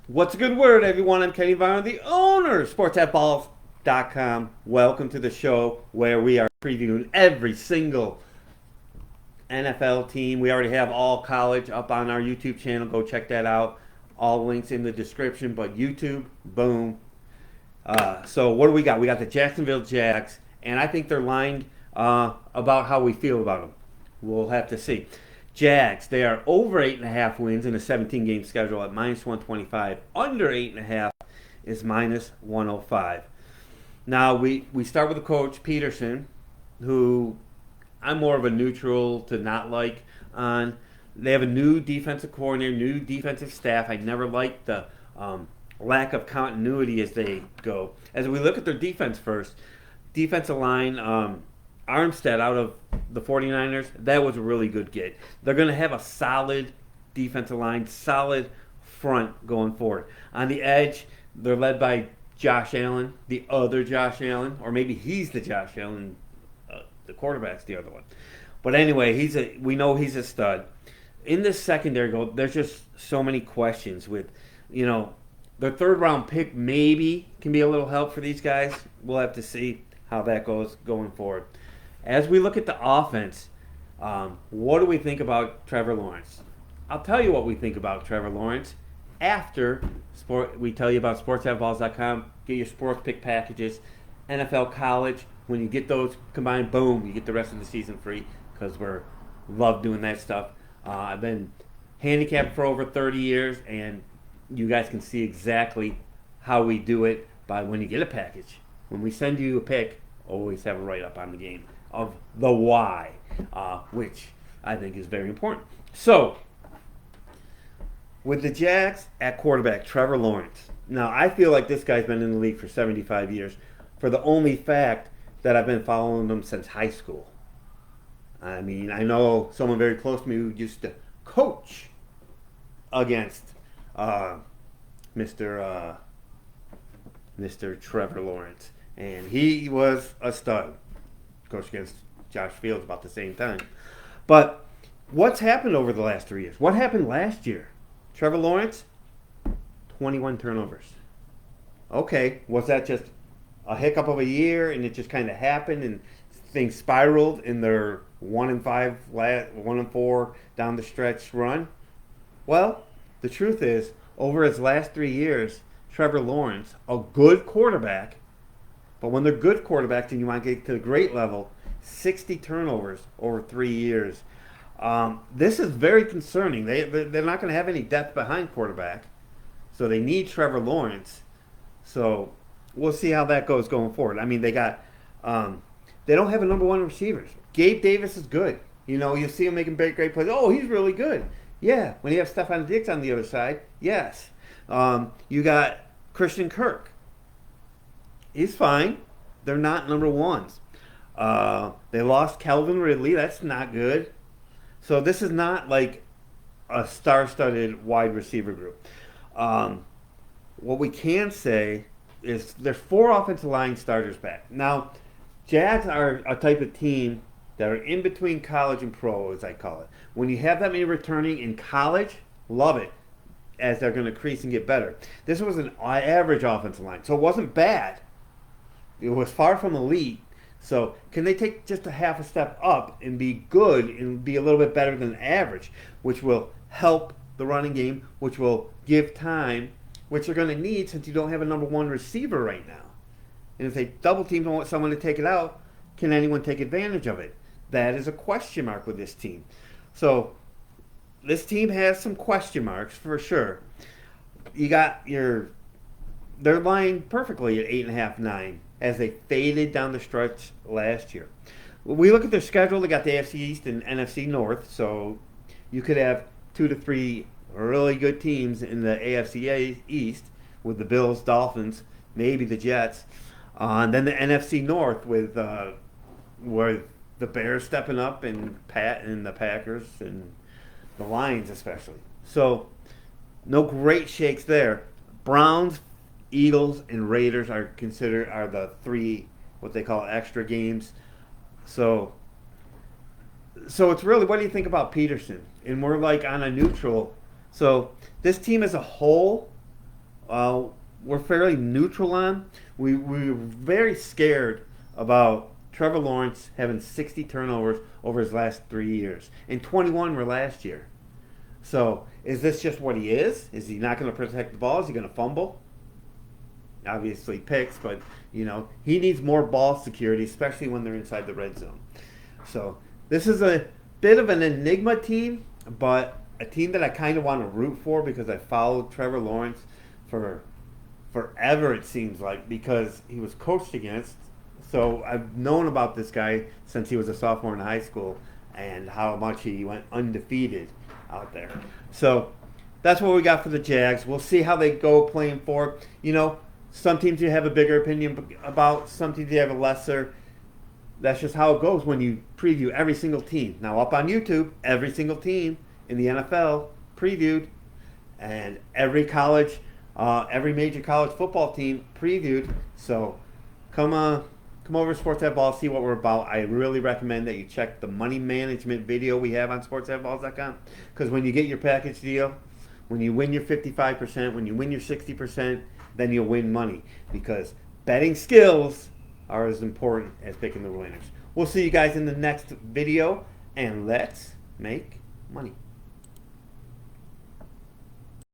What's a good word, everyone? I'm Kenny Varner, the owner of SportsBooks.com. Welcome to the show where we are previewing every single NFL team. We already have all college up on our YouTube channel. Go check that out. All links in the description. But YouTube, boom. So what do we got? We got the Jacksonville Jags, and I think they're lined about how we feel about them. We'll have to see. Jags, they are over 8.5 wins in a 17-game schedule at minus 125. Under 8.5 is minus 105. Now, we start with the coach, Peterson, who I'm more of a neutral to not like on. They have a new defensive coordinator, new defensive staff. I never liked the lack of continuity as they go. As we look at their defense first, defensive line, Armstead out of the 49ers, that was a really good get. They're going to have a solid defensive line, solid front going forward. On the edge, they're led by Josh Allen, the other Josh Allen, or maybe he's the Josh Allen, the quarterback's the other one. But anyway, we know he's a stud. In this secondary, there's just so many questions with, their third round pick maybe can be a little help for these guys. We'll have to see how that goes going forward. As we look at the offense, what do we think about Trevor Lawrence? I'll tell you what we think about Trevor Lawrence after we tell you about sportsballs.com. Get your sports pick packages, NFL, college. When you get those combined, boom, you get the rest of the season free because we love doing that stuff. I've been handicapped for over 30 years, and you guys can see exactly how we do it by when you get a package. When we send you a pick, always have a write-up on the game of the why, which I think is very important. So, with the Jags at quarterback, Trevor Lawrence. Now, I feel like this guy's been in the league for 75 years for the only fact that I've been following him since high school. I mean, I know someone very close to me who used to coach against Mr. Trevor Lawrence, and he was a stud. Coached against Josh Fields about the same time. But what's happened over the last 3 years? What happened last year? Trevor Lawrence, 21 turnovers. Okay, was that just a hiccup of a year and it just kind of happened and things spiraled in their 1-5, 1-4 down the stretch run? Well, the truth is, over his last 3 years, Trevor Lawrence, a good quarterback, but when they're good quarterbacks and you want to get to the great level, 60 turnovers over 3 years. This is very concerning. They're not going to have any depth behind quarterback, so they need Trevor Lawrence. So we'll see how that goes going forward. I mean, they don't have a number one receiver. Gabe Davis is good. You see him making great plays. Oh, he's really good. Yeah, when you have Stephon Diggs on the other side, yes. You got Christian Kirk. He's fine. They're not number ones. They lost Calvin Ridley. That's not good. So this is not like a star-studded wide receiver group. What we can say is there's 4 offensive line starters back. Now, Jags are a type of team that are in between college and pro, as I call it. When you have that many returning in college, love it, as they're going to increase and get better. This was an average offensive line, so it wasn't bad. It was far from elite. So can they take just a half a step up and be good and be a little bit better than average, which will help the running game, which will give time, which they're going to need since you don't have a number one receiver right now. And if they double team don't want someone to take it out, can anyone take advantage of it? That is a question mark with this team. So this team has some question marks for sure. You got they're lying perfectly at 8.5, 9 as they faded down the stretch last year. When we look at their schedule, they got the AFC East and NFC North, so you could have 2 to 3 really good teams in the AFC East with the Bills, Dolphins, maybe the Jets. And then the NFC North with where the Bears stepping up and the Packers and the Lions especially. So no great shakes there. Browns, Eagles, and Raiders are the 3 what they call extra games. So it's really, what do you think about Peterson? And we're like on a neutral. So this team as a whole, we're fairly neutral on. We were very scared about Trevor Lawrence having 60 turnovers over his last 3 years, and 21 were last year. So is this just what he is? Is he not going to protect the ball? Is he going to fumble? Obviously picks, but he needs more ball security, especially when they're inside the red zone. So this is a bit of an enigma team, but a team that I kind of want to root for because I followed Trevor Lawrence for forever, it seems like, because he was coached against. So I've known about this guy since he was a sophomore in high school and how much he went undefeated out there. So that's what we got for the Jags. We'll see how they go playing for. Some teams you have a bigger opinion about, some teams you have a lesser. That's just how it goes when you preview every single team. Now up on YouTube, every single team in the NFL previewed, and every major college football team previewed. So come over to Sports Have Balls, see what we're about. I really recommend that you check the money management video we have on sportshaveballs.com, because when you get your package deal, when you win your 55%, when you win your 60%, then you'll win money, because betting skills are as important as picking the winners. We'll see you guys in the next video, and let's make money.